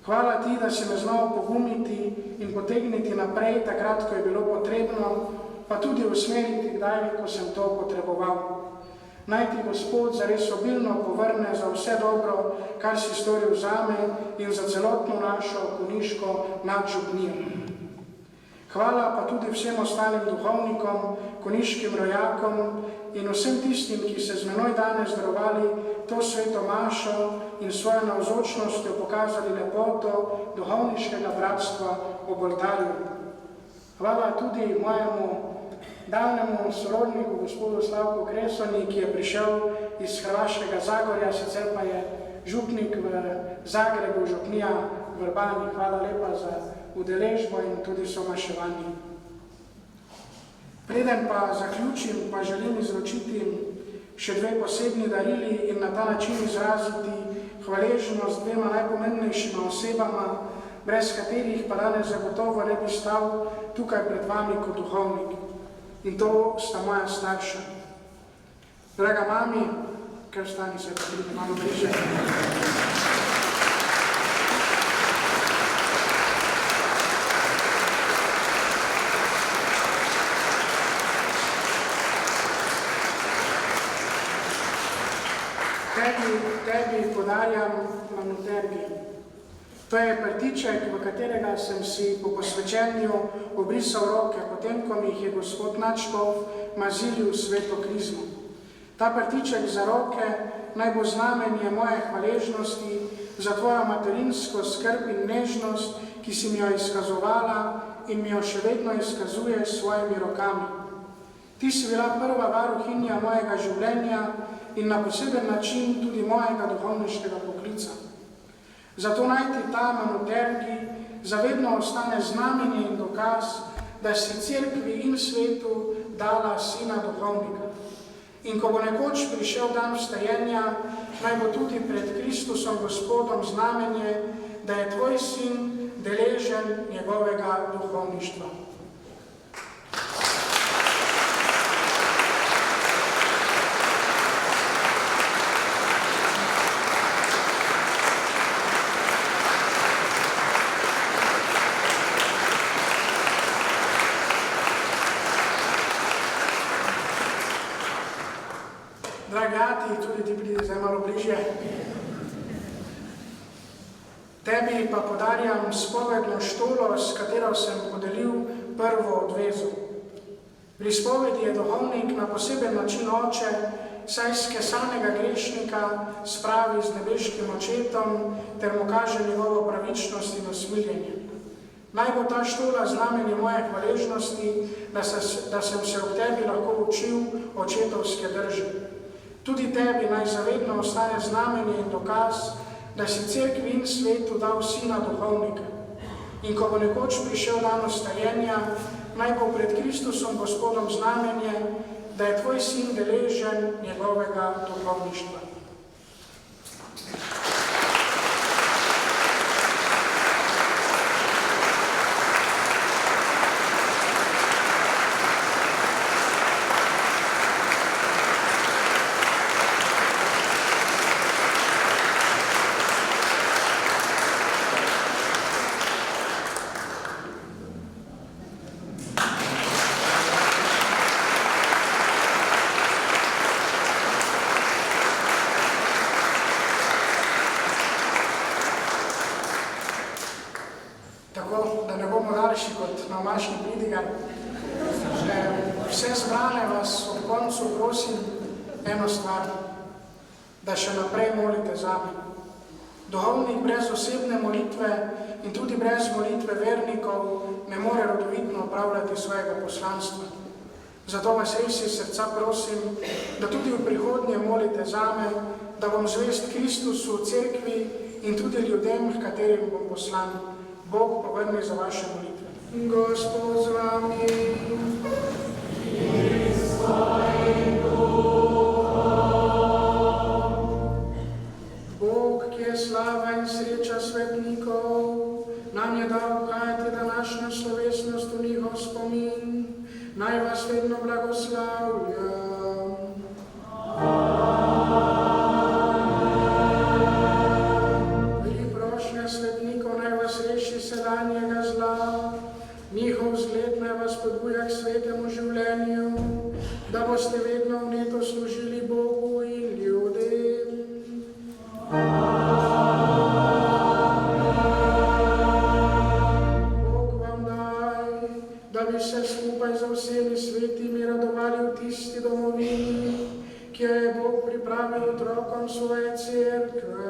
S2: Hvala ti, da si me znal pogumiti in potegniti naprej takrat, ko je bilo potrebno, pa tudi usmeriti kdaj, ko sem to potreboval. Naj ti Gospod zares obilno povrne za vse dobro, kar si storil zame in za celotno našo konjiško nadžupnijo. Hvala pa tudi vsem ostalim duhovnikom, konjiškim rojakom in vsem tistim, ki se z menoj danes darovali to sveto mašo in svojo navzočnostjo pokazali lepoto duhovniškega bratstva ob oltarju. Hvala tudi mojemu daljnemu sorodniku, gospodu Slavku Kresoni, ki je prišel iz Hrvaškega Zagorja, sicer pa je župnik v Zagrebu, župnija v Vrbani. Hvala lepa za udeležbo in tudi somaševanje. Preden pa zaključim, pa želim izročiti še dve posebni darili in na ta način izraziti hvaležnost dvema najpomembnejšima osebama, brez katerih pa danes zagotovo ne bi stal tukaj pred vami kot duhovnik. In to sta moja starša. Draga mami, kar stani se, pa pride malo bliže. Tebi podarjam manutergi. To je prtiček, v katerega sem si po posvečenju obrisal roke, potem, ko mi jih je gospod Nadškov mazilil sveto krizmo. Ta prtiček za roke naj bo znamenje moje hvaležnosti za tvojo materinsko skrb in nežnost, ki si mi jo izkazovala in mi jo še vedno izkazuje s svojimi rokami. Ti si bila prva varuhinja mojega življenja in na poseben način tudi mojega duhovniškega poklica. Zato naj ti ta manutergi zavedno ostane znamenje in dokaz, da si cerkvi in svetu dala sina duhovnika. In ko bo nekoč prišel dan vstajenja, naj bo tudi pred Kristusom Gospodom znamenje, da je tvoj sin deležen njegovega duhovništva. Dragi ati, tudi ti pridi zdaj malo bližje. Tebi pa podarjam spovedno štolo, s katero sem podelil prvo odvezo. Pri spovedi je duhovnik na poseben način oče, saj skesanega grešnika spravi z nebeškim očetom ter mu kaže njegovo pravičnost in usmiljenje. Naj bo ta štola znamenje moje hvaležnosti, da sem se ob tebi lahko učil očetovske drže. Tudi tebi naj zavedno ostane znamenje in dokaz, da si cerkvi in svetu dal sina duhovnika. In ko bo nekoč prišel dan vstajenja, naj bo pred Kristusom Gospodom znamenje, da je tvoj sin deležen njegovega duhovništva. Vse zbrane vas ob koncu prosim eno stvar, da še naprej molite zame. Duhovnik brez osebne molitve in tudi brez molitve vernikov ne more rodovitno opravljati svojega poslanstva. Zato vas res iz srca prosim, da tudi v prihodnje molite zame, da bom zvest Kristusu, cerkvi in tudi ljudem, h katerim bom poslan. Bog povrne za vaše molitve. Gospod z vami. Bog, ki je slava in sreča svetnikov, nam je dal vhajati današnjo slovesnost v njihov spomin. Naj vas vedno blagoslavljam. Pri prošnja svetnikov naj vas reši sedanjega zla, njihov zgled naj vas podbuja k svetemu življenju, da boste vedno vneto služili Bogu in ljudem. Da bi se skupaj z vsemi svetimi radovali v tisti domovini, ki jo je Bog pripravil otrokom svoje cerkve.